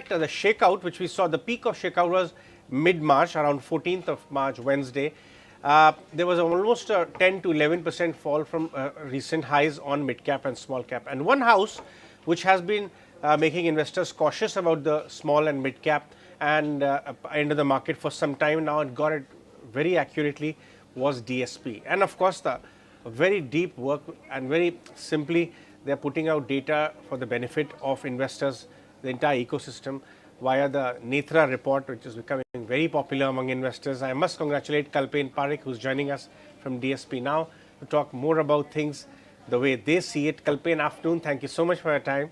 the shakeout, which we saw, the peak of shakeout was mid-March, around 14th of March, Wednesday. There was almost a 10 to 11% fall from recent highs on mid-cap and small-cap. And one house which has been making investors cautious about the small and mid-cap and end of the market for some time now, and got it very accurately, was DSP. And of course, the very deep work, and very simply, they are putting out data for the benefit of investors, the entire ecosystem, via the Netra report, which is becoming very popular among investors. I must congratulate Kalpen Parekh, who's joining us from DSP now to talk more about things the way they see it. Kalpen, afternoon. Thank you so much for your time.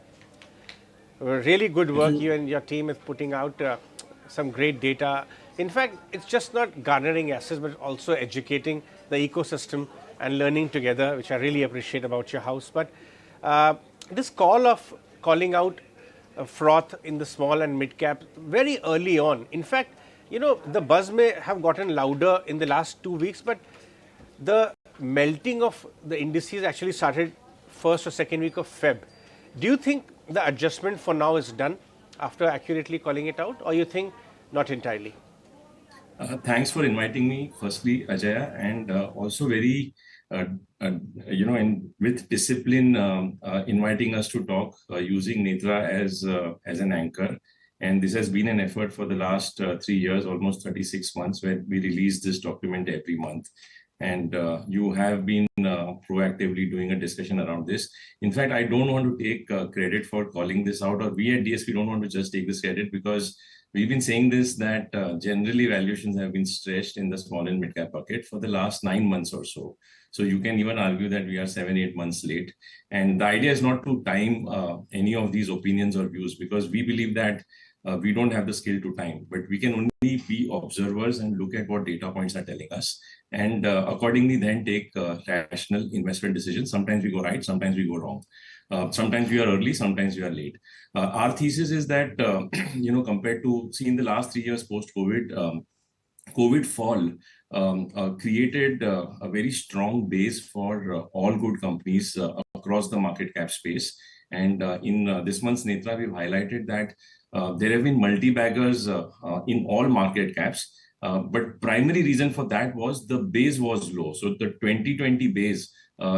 Really good work you and your team is putting out, some great data. In fact, it's just not garnering assets, but also educating the ecosystem and learning together, which I really appreciate about your house. But this calling out froth in the small and mid cap very early on. In fact, the buzz may have gotten louder in the last 2 weeks, but the melting of the indices actually started first or second week of Feb. Do you think the adjustment for now is done after accurately calling it out, or you think not entirely? Thanks for inviting me, firstly, Ajaya, and also very, and with discipline, inviting us to talk using Netra as an anchor. And this has been an effort for the last 3 years, almost 36 months, where we release this document every month. And you have been proactively doing a discussion around this. In fact, I don't want to take credit for calling this out, or we at DSP don't want to just take this credit, because we've been saying this, that generally valuations have been stretched in the small and mid cap bucket for the last 9 months or so. So you can even argue that we are 7-8 months late. And the idea is not to time any of these opinions or views, because we believe that we don't have the skill to time, but we can only be observers and look at what data points are telling us, and accordingly then take rational investment decisions. Sometimes we go right, sometimes we go wrong. Sometimes we are early, sometimes we are late. Our thesis is that, compared to, in the last 3 years post-COVID, COVID fall created a very strong base for all good companies across the market cap space. And in this month's Netra, we've highlighted that there have been multi-baggers in all market caps. But primary reason for that was the base was low. So the 2020 base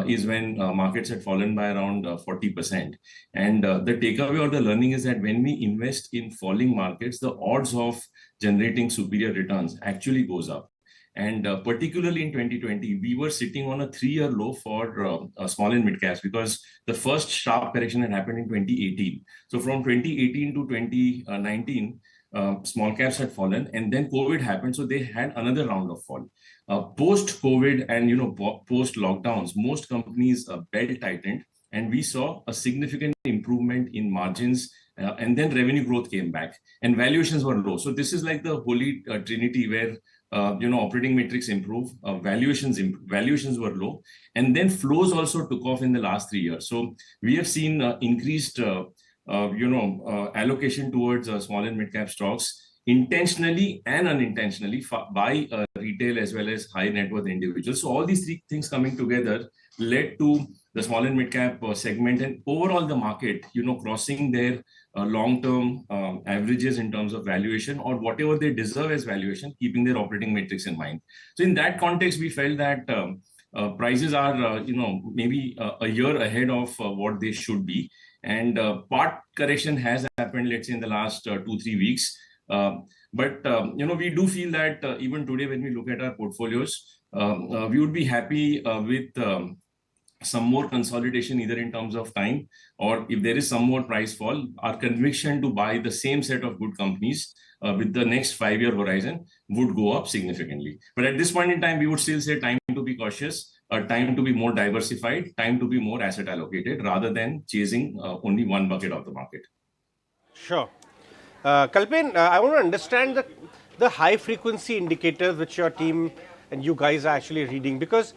is when markets had fallen by around 40%. And the takeaway or the learning is that when we invest in falling markets, the odds of generating superior returns actually goes up. And particularly in 2020, we were sitting on a 3-year low for small and mid caps, because the first sharp correction had happened in 2018. So from 2018 to 2019, small caps had fallen, and then COVID happened. So they had another round of fall. Post-COVID and post-lockdowns, most companies belt tightened, and we saw a significant improvement in margins, and then revenue growth came back, and valuations were low. So this is like the holy trinity where operating metrics improve, valuations were low, and then flows also took off in the last 3 years. So we have seen increased allocation towards small and mid cap stocks, intentionally and unintentionally, by retail as well as high net worth individuals. So all these three things coming together led to the small and mid cap segment, and overall the market, crossing their long-term averages in terms of valuation, or whatever they deserve as valuation, keeping their operating metrics in mind. So in that context, we felt that prices are, maybe a year ahead of what they should be. And part correction has happened, let's say, in the last 2-3 weeks. But we do feel that even today, when we look at our portfolios, we would be happy with some more consolidation, either in terms of time, or if there is some more price fall, our conviction to buy the same set of good companies with the next 5-year horizon would go up significantly. But at this point in time, we would still say time to be cautious, time to be more diversified, time to be more asset allocated, rather than chasing only one bucket of the market. Sure. Kalpen, I want to understand the high frequency indicators which your team and you guys are actually reading, because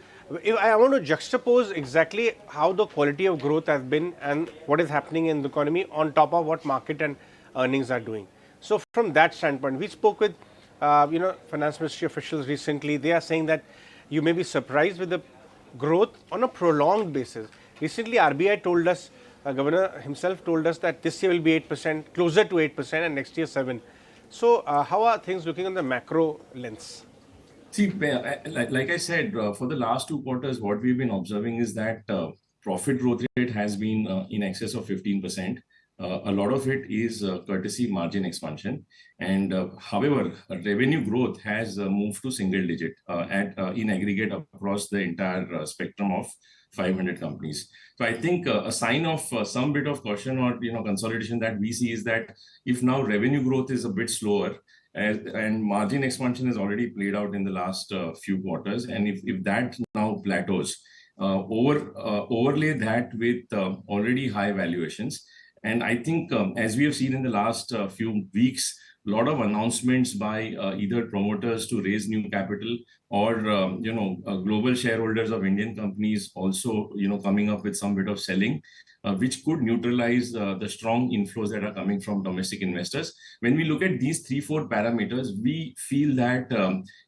I want to juxtapose exactly how the quality of growth has been and what is happening in the economy on top of what market and earnings are doing. So from that standpoint, we spoke with finance ministry officials recently. They are saying that you may be surprised with the growth on a prolonged basis. Recently, RBI told us Governor himself told us that this year will be 8%, closer to 8%, and next year 7%. So, how are things looking on the macro lens? See, like I said, for the last 2 quarters, what we've been observing is that profit growth rate has been in excess of 15%. A lot of it is courtesy margin expansion. And however, revenue growth has moved to single digit in aggregate across the entire spectrum of 500 companies. So I think a sign of some bit of caution or consolidation that we see is that if now revenue growth is a bit slower, and margin expansion has already played out in the last few quarters, and if that now plateaus, overlay that with already high valuations, and I think as we have seen in the last few weeks, a lot of announcements by either promoters to raise new capital or global shareholders of Indian companies also coming up with some bit of selling, which could neutralize the strong inflows that are coming from domestic investors. When we look at these 3-4 parameters, we feel that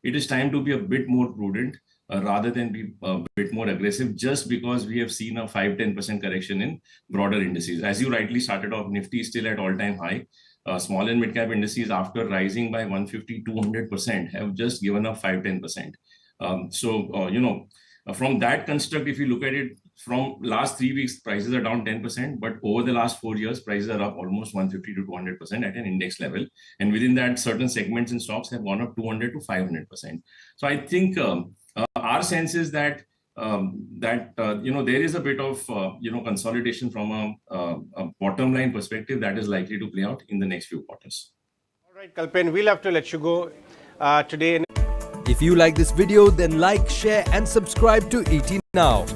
it is time to be a bit more prudent rather than be a bit more aggressive, just because we have seen a 5-10% correction in broader indices. As you rightly started off, Nifty is still at all-time high. Small and mid-cap indices, after rising by 150-200%, have just given up 5-10%. From that construct, if you look at it, from last 3 weeks, prices are down 10%, but over the last 4 years, prices are up almost 150-200% at an index level. And within that, certain segments and stocks have gone up 200-500%. So I think our sense is that there is a bit of consolidation from a bottom line perspective that is likely to play out in the next few quarters. All right, Kalpen, we'll have to let you go today. If you like this video, then like, share and subscribe to ET Now.